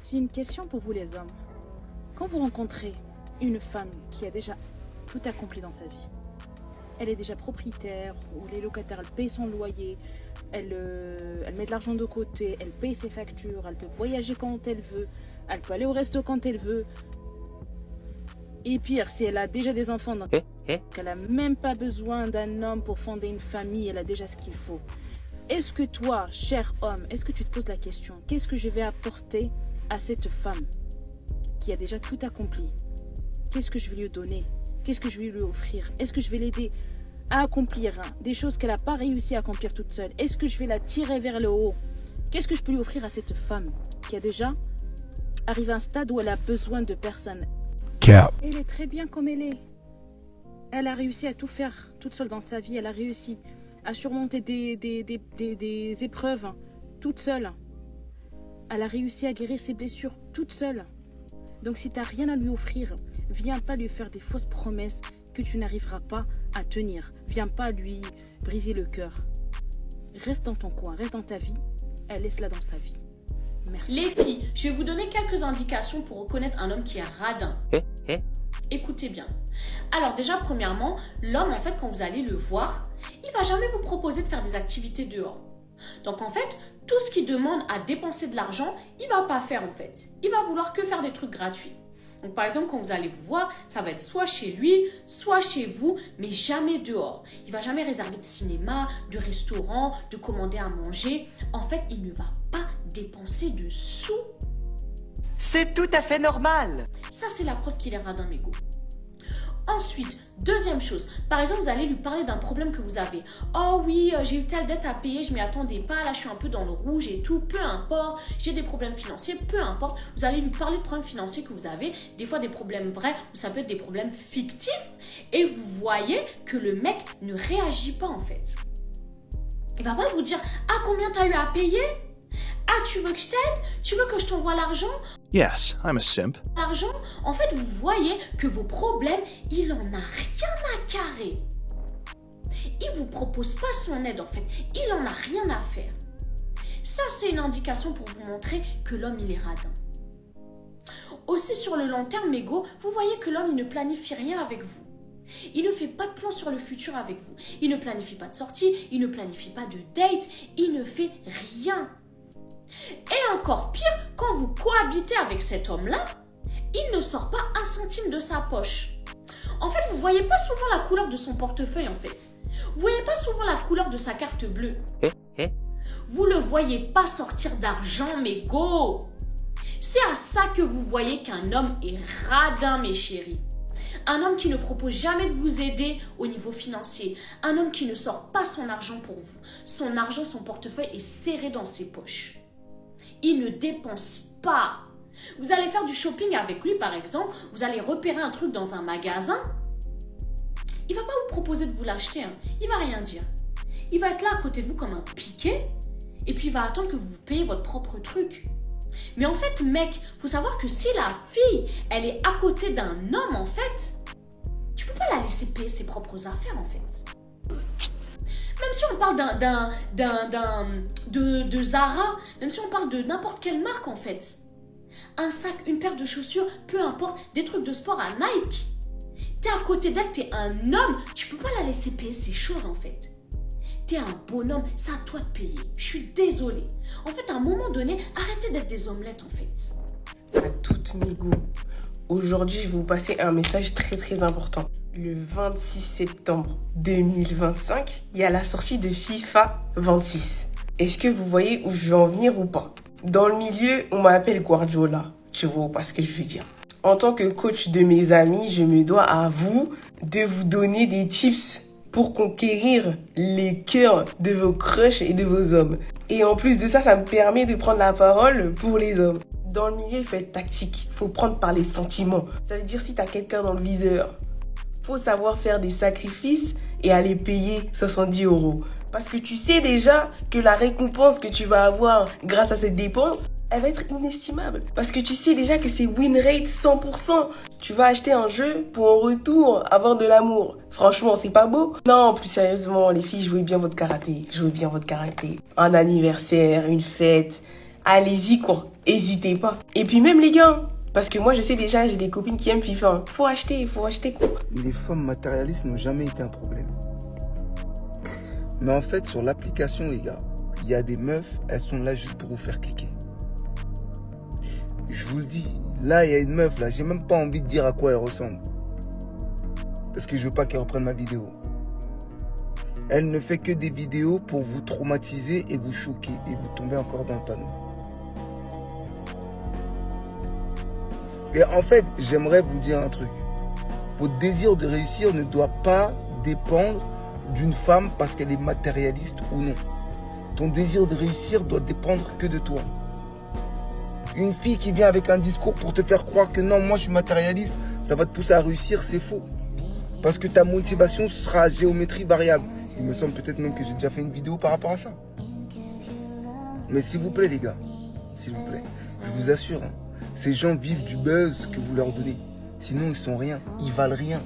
J'ai une question pour vous les hommes. Quand vous rencontrez une femme qui a déjà tout accompli dans sa vie, elle est déjà propriétaire, ou les locataires, elle paye son loyer, elle met de l'argent de côté, elle paye ses factures, elle peut voyager quand elle veut, elle peut aller au resto quand elle veut. Et pire, si elle a déjà des enfants, donc qu'elle n'a même pas besoin d'un homme pour fonder une famille, elle a déjà ce qu'il faut. Est-ce que toi, cher homme, est-ce que tu te poses la question, qu'est-ce que je vais apporter à cette femme qui a déjà tout accompli? Qu'est-ce que je vais lui donner? Qu'est-ce que je vais lui offrir? Est-ce que je vais l'aider à accomplir des choses qu'elle n'a pas réussi à accomplir toute seule? Est-ce que je vais la tirer vers le haut? Qu'est-ce que je peux lui offrir à cette femme qui a déjà arrivé à un stade où elle a besoin de personne? Elle est très bien comme elle est. Elle a réussi à tout faire toute seule dans sa vie. Elle a réussi à surmonter des épreuves toute seule. Elle a réussi à guérir ses blessures toute seule. Donc si tu n'as rien à lui offrir, viens pas lui faire des fausses promesses que tu n'arriveras pas à tenir. Viens pas lui briser le cœur. Reste dans ton coin, reste dans ta vie. Elle laisse-la dans sa vie. Merci. Les filles, je vais vous donner quelques indications pour reconnaître un homme qui est radin. Écoutez bien. Alors déjà, premièrement, l'homme, en fait, quand vous allez le voir, il va jamais vous proposer de faire des activités dehors. Donc en fait, tout ce qui demande à dépenser de l'argent, il va pas faire en fait. Il va vouloir que faire des trucs gratuits. Donc par exemple, quand vous allez vous voir, ça va être soit chez lui, soit chez vous, mais jamais dehors. Il va jamais réserver de cinéma, de restaurant, de commander à manger. En fait, il ne va pas dépenser de sous. C'est tout à fait normal. Ça, c'est la preuve qu'il est radin, mégot. Ensuite, deuxième chose, par exemple, vous allez lui parler d'un problème que vous avez. Oh oui, j'ai eu telle dette à payer, je m'y attendais pas, là je suis un peu dans le rouge et tout, peu importe, j'ai des problèmes financiers, peu importe. Vous allez lui parler de problèmes financiers que vous avez, des fois des problèmes vrais ou ça peut être des problèmes fictifs. Et vous voyez que le mec ne réagit pas en fait. Il va pas vous dire, ah combien t'as eu à payer? Ah, tu veux que je t'aide? Tu veux que je t'envoie l'argent? Yes, I'm a simp. L'argent, en fait, vous voyez que vos problèmes, il en a rien à carrer. Il vous propose pas son aide, en fait. Il en a rien à faire. Ça, c'est une indication pour vous montrer que l'homme, il est radin. Aussi, sur le long terme, mégot, vous voyez que l'homme, il ne planifie rien avec vous. Il ne fait pas de plan sur le futur avec vous. Il ne planifie pas de sortie, il ne planifie pas de date, il ne fait rien. Et encore pire, quand vous cohabitez avec cet homme-là, il ne sort pas un centime de sa poche. En fait, vous ne voyez pas souvent la couleur de son portefeuille, en fait. Vous ne voyez pas souvent la couleur de sa carte bleue. Vous ne le voyez pas sortir d'argent, mais go! C'est à ça que vous voyez qu'un homme est radin, mes chéris. Un homme qui ne propose jamais de vous aider au niveau financier. Un homme qui ne sort pas son argent pour vous. Son argent, son portefeuille est serré dans ses poches. Il ne dépense pas. Vous allez faire du shopping avec lui, par exemple. Vous allez repérer un truc dans un magasin. Il ne va pas vous proposer de vous l'acheter. Il ne va rien dire. Il va être là à côté de vous comme un piquet. Et puis il va attendre que vous payiez votre propre truc. Mais en fait, mec, il faut savoir que si la fille, elle est à côté d'un homme, en fait, tu ne peux pas la laisser payer ses propres affaires, en fait. Même si on parle de Zara, même si on parle de n'importe quelle marque en fait. Un sac, une paire de chaussures, peu importe, des trucs de sport à Nike. T'es à côté d'elle, t'es un homme, tu peux pas la laisser payer ces choses en fait. T'es un bonhomme, c'est à toi de payer. Je suis désolée. En fait, à un moment donné, arrêtez d'être des omelettes en fait. À toutes mes goûts. Aujourd'hui, je vais vous passer un message très très important. Le 26 septembre 2025, il y a la sortie de FIFA 26. Est-ce que vous voyez où je vais en venir ou pas? Dans le milieu, on m'appelle Guardiola. Tu vois pas ce que je veux dire. En tant que coach de mes amis, je me dois à vous de vous donner des tips pour conquérir les cœurs de vos crushs et de vos hommes. Et en plus de ça, ça me permet de prendre la parole pour les hommes. Dans le milieu, il faut être tactique. Il faut prendre par les sentiments. Ça veut dire si tu as quelqu'un dans le viseur, faut savoir faire des sacrifices et aller payer 70 €. Parce que tu sais déjà que la récompense que tu vas avoir grâce à cette dépense, elle va être inestimable. Parce que tu sais déjà que c'est win rate 100%. Tu vas acheter un jeu pour en retour avoir de l'amour. Franchement, c'est pas beau? Non, plus sérieusement, les filles, jouez bien votre karaté. Jouez bien votre karaté. Un anniversaire, une fête. allez-y quoi, hésitez pas. Et puis même les gars, parce que moi je sais déjà, j'ai des copines qui aiment FIFA, hein. Faut acheter quoi. Les femmes matérialistes n'ont jamais été un problème. Mais en fait, sur l'application, les gars, il y a des meufs, elles sont là juste pour vous faire cliquer. Je vous le dis, là, il y a une meuf, là, j'ai même pas envie de dire à quoi elle ressemble. Parce que je veux pas qu'elle reprenne ma vidéo. Elle ne fait que des vidéos pour vous traumatiser et vous choquer. Et vous tombez encore dans le panneau. Et en fait, j'aimerais vous dire un truc. Votre désir de réussir ne doit pas dépendre d'une femme parce qu'elle est matérialiste ou non. Ton désir de réussir doit dépendre que de toi. Une fille qui vient avec un discours pour te faire croire que non, moi je suis matérialiste, ça va te pousser à réussir, c'est faux. Parce que ta motivation sera à géométrie variable. Il me semble peut-être même que j'ai déjà fait une vidéo par rapport à ça. Mais s'il vous plaît les gars, s'il vous plaît, je vous assure, hein, ces gens vivent du buzz que vous leur donnez. Sinon ils sont rien, ils valent rien.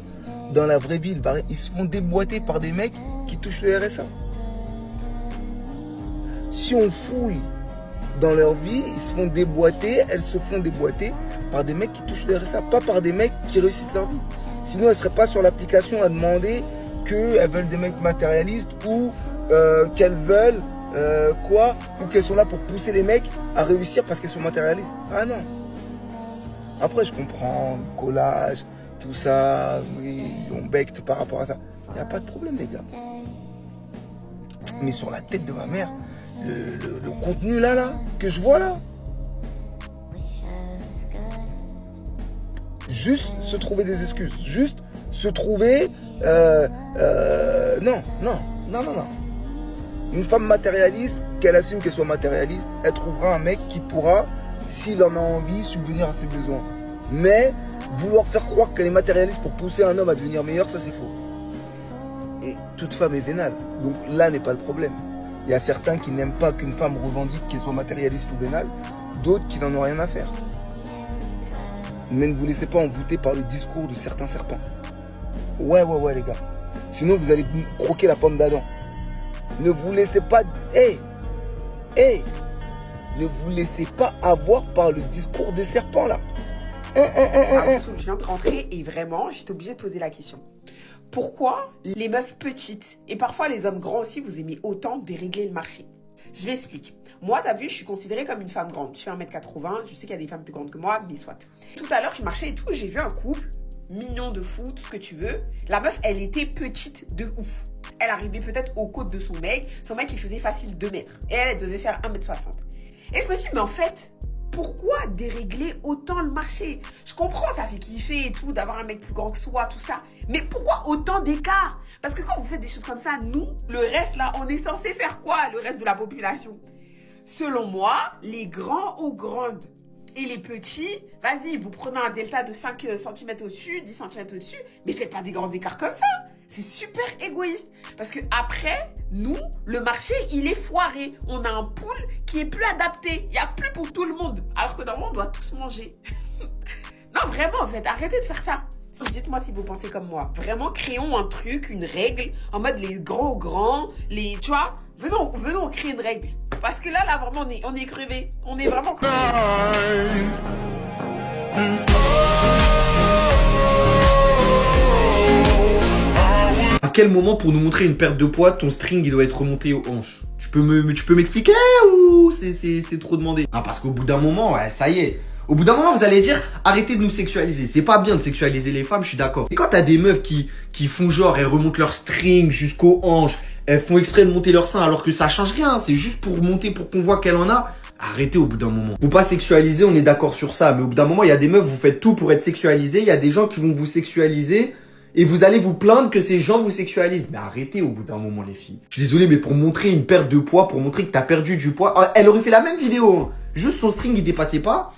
Dans la vraie vie, ils se font déboîter par des mecs qui touchent le RSA. Si on fouille dans leur vie, ils se font déboîter, elles se font déboîter par des mecs qui touchent le RSA, pas par des mecs qui réussissent leur vie. Sinon, elles ne seraient pas sur l'application à demander qu'elles veulent des mecs matérialistes ou qu'elles veulent quoi, ou qu'elles sont là pour pousser les mecs à réussir parce qu'elles sont matérialistes. Ah non. Après, je comprends, le collage, tout ça, oui, on becte par rapport à ça. Il n'y a pas de problème, les gars. Mais sur la tête de ma mère, le contenu là, que je vois là, juste se trouver des excuses, juste se trouver, non. Une femme matérialiste, qu'elle assume qu'elle soit matérialiste, elle trouvera un mec qui pourra, s'il en a envie, subvenir à ses besoins. Mais vouloir faire croire qu'elle est matérialiste pour pousser un homme à devenir meilleur, ça c'est faux. Et toute femme est vénale, donc là n'est pas le problème. Il y a certains qui n'aiment pas qu'une femme revendique qu'elle soit matérialiste ou vénale, d'autres qui n'en ont rien à faire. Mais ne vous laissez pas envoûter par le discours de certains serpents. Ouais les gars. Sinon vous allez croquer la pomme d'Adam. Ne vous laissez pas... Ne vous laissez pas avoir par le discours de serpent là. Je viens de rentrer et vraiment, j'étais obligée de poser la question. Pourquoi les meufs petites et parfois les hommes grands aussi, vous aimez autant dérégler le marché? Je m'explique. Moi, t'as vu, je suis considérée comme une femme grande. Je fais 1m80, je sais qu'il y a des femmes plus grandes que moi, mais soit. Tout à l'heure, je marchais et tout, j'ai vu un couple, mignon de fou, tout ce que tu veux. La meuf, elle était petite de ouf. Elle arrivait peut-être aux côtes de son mec il faisait facile 2 mètres. Et elle devait faire 1m60. Et je me dis, mais en fait... Pourquoi dérégler autant le marché? Je comprends, ça fait kiffer et tout, d'avoir un mec plus grand que soi, tout ça. Mais pourquoi autant d'écart? Parce que quand vous faites des choses comme ça, nous, le reste là, on est censé faire quoi, le reste de la population? Selon moi, les grands aux grandes et les petits, vas-y, vous prenez un delta de 5 cm au-dessus, 10 cm au-dessus, mais faites pas des grands écarts comme ça. C'est super égoïste. Parce que après, nous, le marché, il est foiré. On a un pool qui est plus adapté. Il n'y a plus pour tout le monde. Alors que normalement, on doit tous manger. Non, vraiment, en fait, arrêtez de faire ça. Dites-moi si vous pensez comme moi. Vraiment, créons un truc, une règle, en mode les grands, les... Tu vois, venons créer une règle. Parce que là, vraiment, on est crevés. On est vraiment crevés. À quel moment pour nous montrer une perte de poids, ton string il doit être remonté aux hanches? Tu peux m'expliquer ou c'est trop demandé? Ah, parce qu'au bout d'un moment, ouais, ça y est. Au bout d'un moment, vous allez dire, arrêtez de nous sexualiser. C'est pas bien de sexualiser les femmes, je suis d'accord. Et quand t'as des meufs qui font genre, elles remontent leur string jusqu'aux hanches, elles font exprès de monter leur sein alors que ça change rien, c'est juste pour monter pour qu'on voit qu'elle en a. Arrêtez au bout d'un moment. Faut pas sexualiser, on est d'accord sur ça. Mais au bout d'un moment, il y a des meufs, vous faites tout pour être sexualisé. Il y a des gens qui vont vous sexualiser. Et vous allez vous plaindre que ces gens vous sexualisent. Mais arrêtez au bout d'un moment, les filles. Je suis désolé, mais pour montrer une perte de poids, pour montrer que t'as perdu du poids, elle aurait fait la même vidéo, hein. Juste son string, il dépassait pas.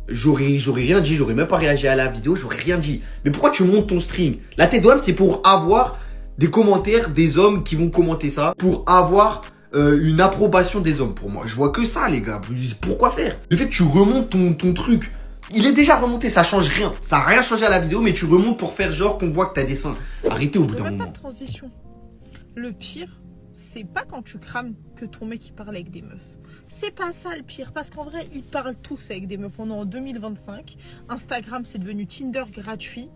J'aurais rien dit, j'aurais même pas réagi à la vidéo, j'aurais rien dit. Mais pourquoi tu montes ton string? La tête d'homme, c'est pour avoir des commentaires des hommes qui vont commenter ça. Pour avoir une approbation des hommes, pour moi. Je vois que ça, les gars. Pourquoi faire? Le fait que tu remontes ton truc... Il est déjà remonté, ça change rien. Ça n'a rien changé à la vidéo, mais tu remontes pour faire genre qu'on voit que t'as des seins. Arrêtez au bout d'un moment. Pas de transition. Le pire, c'est pas quand tu crames que ton mec il parle avec des meufs. C'est pas ça le pire, parce qu'en vrai, ils parlent tous avec des meufs. On est en 2025. Instagram, c'est devenu Tinder gratuit.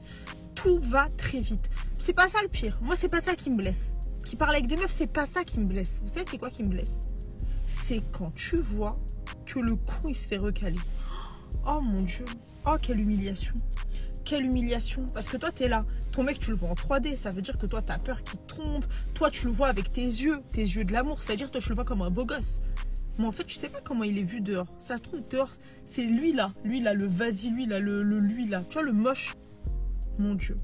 Tout va très vite. C'est pas ça le pire. Moi, c'est pas ça qui me blesse. Qui parle avec des meufs, c'est pas ça qui me blesse. Vous savez, c'est quoi qui me blesse? C'est quand tu vois que le con, il se fait recaler. Oh mon Dieu. Oh, quelle humiliation. Quelle humiliation. Parce que toi, t'es là. Ton mec, tu le vois en 3D. Ça veut dire que toi, t'as peur qu'il te trompe. Toi, tu le vois avec tes yeux de l'amour. C'est-à-dire, toi, tu le vois comme un beau gosse. Mais en fait, tu sais pas comment il est vu dehors. Ça se trouve, dehors, c'est lui là, le vas-y, lui là, lui là. Tu vois, le moche. Mon Dieu.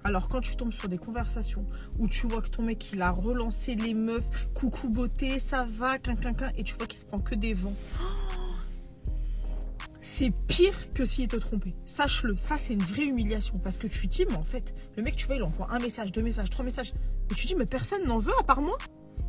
Alors, quand tu tombes sur des conversations où tu vois que ton mec, il a relancé les meufs, coucou beauté, ça va, et tu vois qu'il se prend que des vents. C'est pire que s'il te trompait. Sache-le, ça, c'est une vraie humiliation. Parce que tu dis, mais en fait, le mec, tu vois, il envoie un message, 2 messages, 3 messages. Et tu dis, mais personne n'en veut à part moi.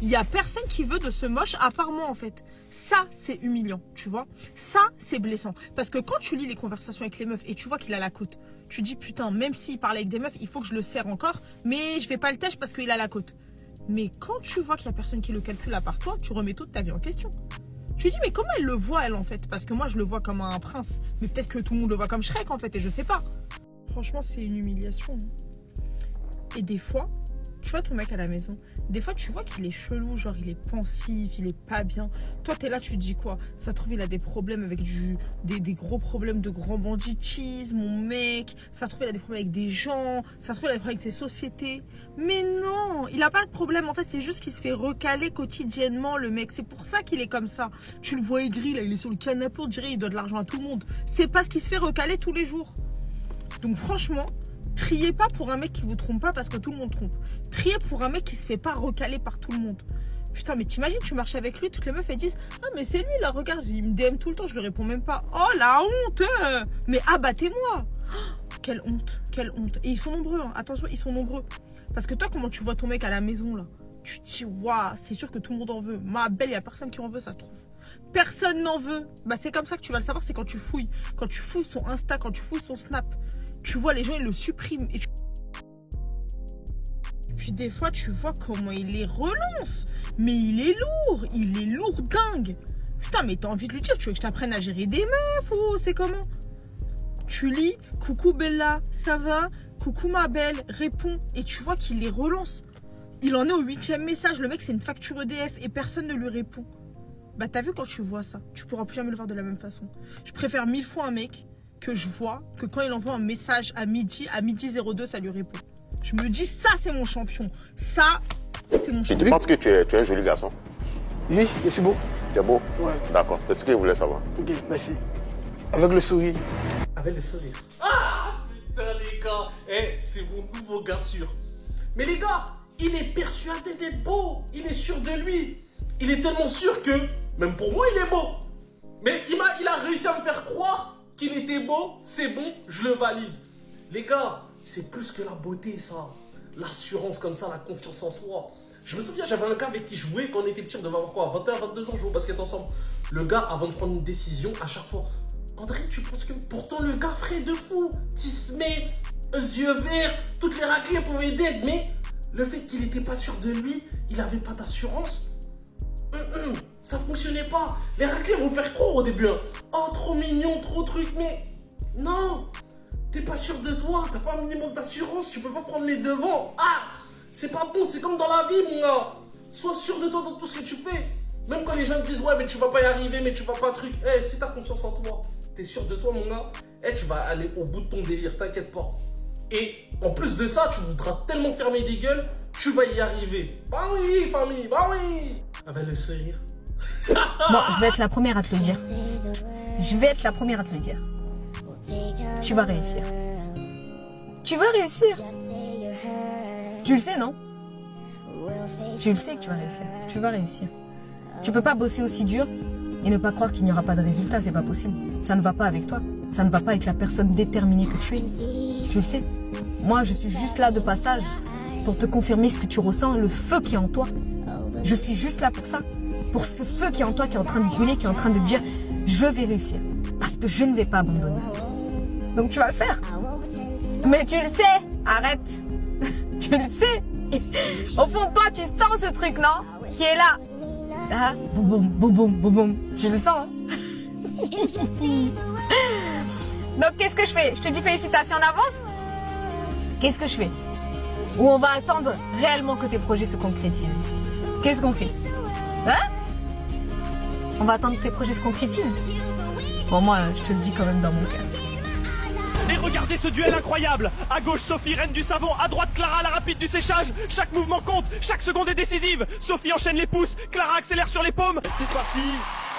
Il n'y a personne qui veut de ce moche à part moi en fait. Ça, c'est humiliant, tu vois. Ça, c'est blessant. Parce que quand tu lis les conversations avec les meufs et tu vois qu'il a la côte, tu dis putain, même s'il parle avec des meufs, il faut que je le serre encore. Mais je vais pas le têche parce qu'il a la côte. Mais quand tu vois qu'il n'y a personne qui le calcule à part toi, tu remets toute ta vie en question. Tu dis mais comment elle le voit elle en fait? Parce que moi je le vois comme un prince. Mais peut-être que tout le monde le voit comme Shrek en fait et je sais pas. Franchement, c'est une humiliation. Et des fois... Tu vois ton mec à la maison, des fois tu vois qu'il est chelou, genre il est pensif, il est pas bien. Toi t'es là, tu te dis quoi? Ça se trouve il a des problèmes avec des gros problèmes de grand banditisme, mon mec. Ça se trouve il a des problèmes avec des gens, ça se trouve il a des problèmes avec ses sociétés. Mais non, il a pas de problème en fait, c'est juste qu'il se fait recaler quotidiennement le mec. C'est pour ça qu'il est comme ça. Tu le vois aigri là, il est sur le canapé, on dirait il doit de l'argent à tout le monde. C'est parce qu'il se fait recaler tous les jours. Donc franchement... Priez pas pour un mec qui vous trompe pas parce que tout le monde trompe. Priez pour un mec qui se fait pas recaler par tout le monde. Putain, mais t'imagines, tu marches avec lui, toutes les meufs elles disent ah mais c'est lui là, regarde, il me DM tout le temps, je lui réponds même pas. Oh la honte. Mais abattez-moi. Oh, quelle honte, quelle honte. Et ils sont nombreux, hein. Attention, ils sont nombreux. Parce que toi, comment tu vois ton mec à la maison là? Tu te dis waouh, c'est sûr que tout le monde en veut. Ma belle, il y a personne qui en veut, ça se trouve. Personne n'en veut. Bah c'est comme ça que tu vas le savoir, c'est quand tu fouilles. Quand tu fouilles son Insta, quand tu fouilles son Snap. Tu vois, les gens, ils le suppriment. Et puis des fois, tu vois comment il les relance. Mais il est lourd dingue. Putain, mais t'as envie de lui dire, tu veux que je t'apprenne à gérer des meufs ou c'est comment? Tu lis, coucou Bella, ça va? Coucou ma belle, réponds. Et tu vois qu'il les relance. Il en est au 8e message. Le mec, c'est une facture EDF et personne ne lui répond. Bah t'as vu, quand tu vois ça, tu pourras plus jamais le voir de la même façon. Je préfère 1000 fois un mec que je vois que quand il envoie un message à midi 02, ça lui répond. Je me dis, ça c'est mon champion. Ça, c'est mon champion. Tu penses que tu es un joli garçon? Oui, je suis beau. Tu es beau? Ouais. D'accord, c'est ce que je voulais savoir. Ok, merci. Avec le sourire. Avec le sourire. Ah putain les gars, c'est mon nouveau gars sûr. Mais les gars, il est persuadé d'être beau. Il est sûr de lui. Il est tellement sûr que, même pour moi, il est beau. Mais il a réussi à me faire croire qu'il était beau, c'est bon, je le valide. Les gars, c'est plus que la beauté, ça. L'assurance comme ça, la confiance en soi. Je me souviens, j'avais un gars avec qui je jouais quand on était petit, on devait avoir quoi, 21, 22 ans, je jouais au basket ensemble. Le gars, avant de prendre une décision, à chaque fois, André, tu penses que pourtant le gars ferait de fou, tismé, yeux verts, toutes les raclées pouvaient aider, mais le fait qu'il n'était pas sûr de lui, il n'avait pas d'assurance. Ça fonctionnait pas. Les raclés vont faire croire au début. Hein. Oh, trop mignon, trop truc, mais non. T'es pas sûr de toi, t'as pas un minimum d'assurance, tu peux pas prendre les devants. Ah, c'est pas bon, c'est comme dans la vie, mon gars. Sois sûr de toi dans tout ce que tu fais. Même quand les gens te disent, ouais, mais tu vas pas y arriver, mais tu vas pas truc. Si t'as confiance en toi, t'es sûr de toi, mon gars, tu vas aller au bout de ton délire, t'inquiète pas. Et en plus de ça, tu voudras tellement fermer des gueules, tu vas y arriver. Bah oui, famille, bah oui. Avec le sourire. Bon, je vais être la première à te le dire. Je vais être la première à te le dire. Tu vas réussir. Tu vas réussir. Tu le sais, non? Tu le sais que tu vas réussir. Tu vas réussir. Tu peux pas bosser aussi dur et ne pas croire qu'il n'y aura pas de résultat. C'est pas possible. Ça ne va pas avec toi. Ça ne va pas avec la personne déterminée que tu es. Tu le sais. Moi, je suis juste là de passage pour te confirmer ce que tu ressens, le feu qui est en toi. Je suis juste là pour ça. Pour ce feu qui est en toi, qui est en train de brûler, qui est en train de dire « Je vais réussir. Parce que je ne vais pas abandonner. » Donc tu vas le faire. Mais tu le sais. Arrête. Tu le sais. Au fond de toi, tu sens ce truc, non? Qui est là. Ah, boum, boum, boum, boum, boum. Tu le sens, hein? Donc, qu'est-ce que je fais? Je te dis félicitations en avance? Qu'est-ce que je fais? Ou on va attendre réellement que tes projets se concrétisent? Qu'est-ce qu'on fait? Hein? On va attendre que tes projets se concrétisent? Bon, moi, je te le dis quand même dans mon cœur. Et regardez ce duel incroyable. À gauche, Sophie, reine du savon. À droite, Clara, la rapide du séchage. Chaque mouvement compte, chaque seconde est décisive. Sophie enchaîne les pouces, Clara accélère sur les paumes. C'est parti.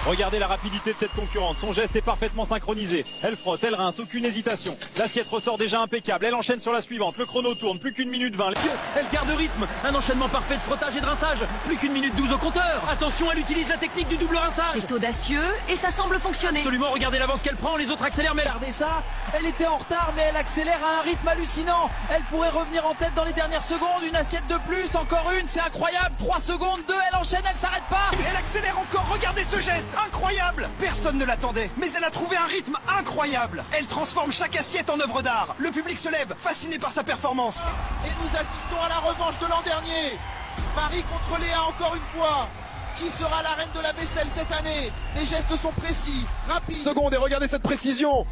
Regardez la rapidité de cette concurrente, son geste est parfaitement synchronisé. Elle frotte, elle rince, aucune hésitation. L'assiette ressort déjà impeccable, elle enchaîne sur la suivante. Le chrono tourne, plus qu'1 minute 20. Elle garde rythme, un enchaînement parfait de frottage et de rinçage. Plus qu'1 minute 12 au compteur. Attention, elle utilise la technique du double rinçage. C'est audacieux et ça semble fonctionner. Absolument, regardez l'avance qu'elle prend, les autres accélèrent. Mais regardez ça, elle était en retard mais elle accélère à un rythme hallucinant. Elle pourrait revenir en tête dans les dernières secondes. Une assiette de plus, encore une, c'est incroyable. 3 secondes, 2, elle enchaîne, elle s'arrête pas. Elle accélère encore, regardez ce geste, incroyable. Personne ne l'attendait, mais elle a trouvé un rythme incroyable. Elle transforme chaque assiette en œuvre d'art. Le public se lève, fasciné par sa performance. Et nous assistons à la revanche de l'an dernier. Marie contre Léa encore une fois. Qui sera la reine de la vaisselle cette année? Les gestes sont précis, rapides. Seconde et regardez cette précision.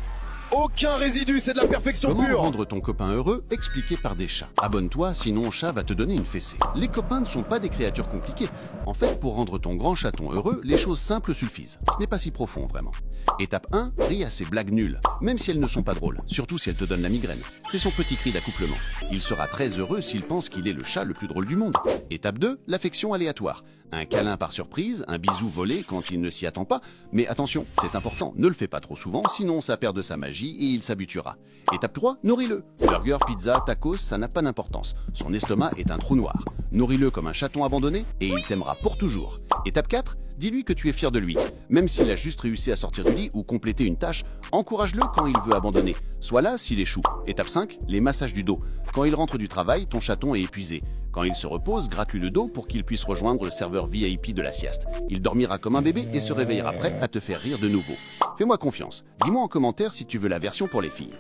Aucun résidu, c'est de la perfection Comment pure. rendre ton copain heureux? Expliqué par des chats. Abonne-toi, sinon chat va te donner une fessée. Les copains ne sont pas des créatures compliquées. En fait, pour rendre ton grand chaton heureux, les choses simples suffisent. Ce n'est pas si profond, vraiment. Étape 1, ris à ses blagues nulles, même si elles ne sont pas drôles, surtout si elles te donnent la migraine. C'est son petit cri d'accouplement. Il sera très heureux s'il pense qu'il est le chat le plus drôle du monde. Étape 2, l'affection aléatoire. Un câlin par surprise, un bisou volé quand il ne s'y attend pas. Mais attention, c'est important, ne le fais pas trop souvent, sinon ça perd de sa magie et il s'habituera. Étape 3, nourris-le. Burger, pizza, tacos, ça n'a pas d'importance. Son estomac est un trou noir. Nourris-le comme un chaton abandonné et il t'aimera pour toujours. Étape 4, dis-lui que tu es fier de lui. Même s'il a juste réussi à sortir du lit ou compléter une tâche, encourage-le quand il veut abandonner. Sois là s'il échoue. Étape 5, les massages du dos. Quand il rentre du travail, ton chaton est épuisé. Quand il se repose, gratte-lui le dos pour qu'il puisse rejoindre le serveur VIP de la sieste. Il dormira comme un bébé et se réveillera prêt à te faire rire de nouveau. Fais-moi confiance. Dis-moi en commentaire si tu veux la version pour les filles.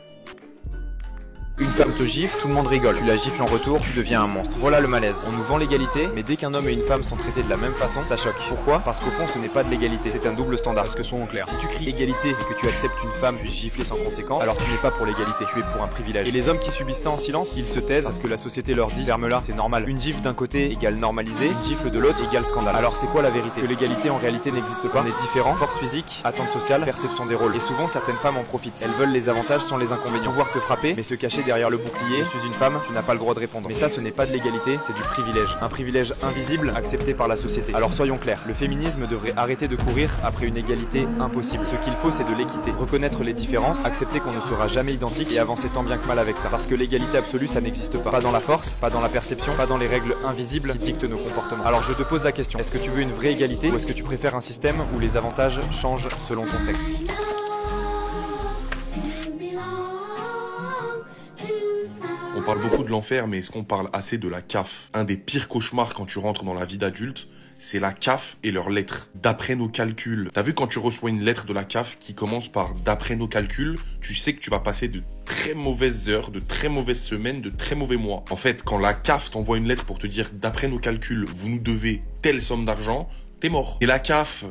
Une femme te gifle, tout le monde rigole. Tu la gifles en retour, tu deviens un monstre. Voilà le malaise. On nous vend l'égalité, mais dès qu'un homme et une femme sont traités de la même façon, ça choque. Pourquoi? Parce qu'au fond, ce n'est pas de l'égalité, c'est un double standard. Parce que soyons clairs, si tu cries égalité et que tu acceptes qu'une femme puisse gifler sans conséquence, alors tu n'es pas pour l'égalité, tu es pour un privilège. Et les hommes qui subissent ça en silence, ils se taisent parce que la société leur dit ferme-la, c'est normal. Une gifle d'un côté égale normalisé, une gifle de l'autre égale scandale. Alors c'est quoi la vérité? Que l'égalité en réalité n'existe pas. On est différents, force physique, attente sociale, perception des rôles. Et souvent certaines femmes en profitent. Elles veulent les avantages sans les inconvénients. Pouvoir te frapper, mais se cacher derrière le bouclier. Je suis une femme, tu n'as pas le droit de répondre. Mais ça, ce n'est pas de l'égalité, c'est du privilège. Un privilège invisible, accepté par la société. Alors soyons clairs, le féminisme devrait arrêter de courir après une égalité impossible. Ce qu'il faut, c'est de l'équité. Reconnaître les différences, accepter qu'on ne sera jamais identique et avancer tant bien que mal avec ça. Parce que l'égalité absolue, ça n'existe pas. Pas dans la force, pas dans la perception, pas dans les règles invisibles qui dictent nos comportements. Alors je te pose la question, est-ce que tu veux une vraie égalité ou est-ce que tu préfères un système où les avantages changent selon ton sexe? On parle beaucoup de l'enfer, mais est-ce qu'on parle assez de la CAF? Un des pires cauchemars quand tu rentres dans la vie d'adulte, c'est la CAF et leurs lettres. D'après nos calculs. T'as vu quand tu reçois une lettre de la CAF qui commence par d'après nos calculs, tu sais que tu vas passer de très mauvaises heures, de très mauvaises semaines, de très mauvais mois. En fait, quand la CAF t'envoie une lettre pour te dire d'après nos calculs, vous nous devez telle somme d'argent, t'es mort. Et la CAF,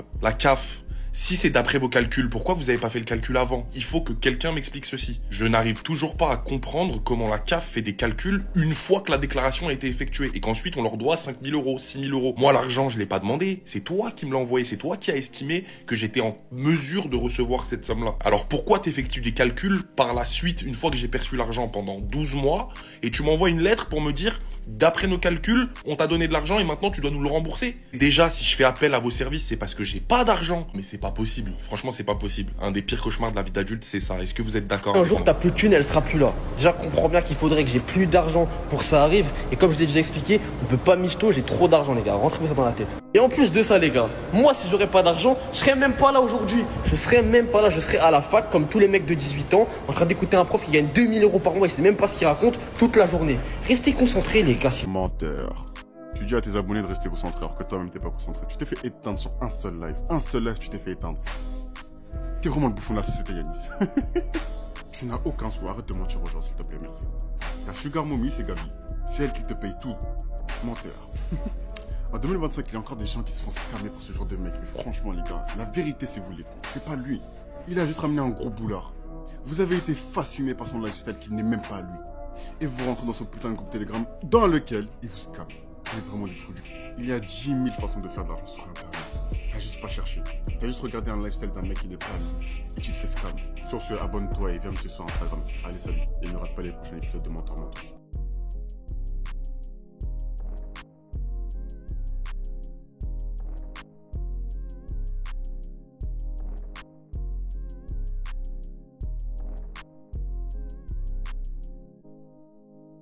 si c'est d'après vos calculs, pourquoi vous n'avez pas fait le calcul avant? Il faut que quelqu'un m'explique ceci. Je n'arrive toujours pas à comprendre comment la CAF fait des calculs une fois que la déclaration a été effectuée et qu'ensuite on leur doit 5 000 euros, 6 000 euros. Moi, l'argent, je ne l'ai pas demandé. C'est toi qui me l'as envoyé. C'est toi qui as estimé que j'étais en mesure de recevoir cette somme-là. Alors pourquoi t'effectues des calculs par la suite, une fois que j'ai perçu l'argent pendant 12 mois et tu m'envoies une lettre pour me dire d'après nos calculs, on t'a donné de l'argent et maintenant tu dois nous le rembourser? Déjà, si je fais appel à vos services, c'est parce que j'ai pas d'argent. Mais c'est pas possible. Franchement, c'est pas possible. Un des pires cauchemars de la vie d'adulte, c'est ça. Est-ce que vous êtes d'accord? Un jour, t'as plus de thunes, elle sera plus là. Déjà, comprends bien qu'il faudrait que j'ai plus d'argent pour que ça arrive. Et comme je l'ai déjà expliqué, on peut pas michto, j'ai trop d'argent, les gars. Rentrez-vous ça dans la tête. Et en plus de ça, les gars, moi, si j'aurais pas d'argent, je serais même pas là aujourd'hui. Je serais même pas là. Je serais à la fac, comme tous les mecs de 18 ans, en train d'écouter un prof qui gagne 2000 euros par mois. Il sait même pas ce qu'il raconte toute la journée. Restez concentrés, les gars. Menteur. Tu dis à tes abonnés de rester concentrés alors que toi-même t'es pas concentré. Tu t'es fait éteindre sur un seul live. Un seul live, tu t'es fait éteindre. T'es vraiment le bouffon de la société, Yanis. Tu n'as aucun sou. Arrête de mentir aux gens, s'il te plaît, merci. Ta sugar mommy, c'est Gabi. C'est elle qui te paye tout. Menteur. En 2025, il y a encore des gens qui se font scammer pour ce genre de mec. Mais franchement, les gars, la vérité, c'est vous les cons. C'est pas lui. Il a juste ramené un gros boulard. Vous avez été fasciné par son lifestyle qui n'est même pas lui. Et vous rentrez dans ce putain de groupe Telegram dans lequel il vous scamme. Vous êtes vraiment des trous du cul. Il y a 10 000 façons de faire de l'argent sur Internet. T'as juste pas cherché. T'as juste regardé un lifestyle d'un mec qui n'est pas lui. Et tu te fais scam. Sur ce, abonne-toi et viens me suivre sur Instagram. Allez, salut. Et ne rate pas les prochains épisodes de Mentor Mentor.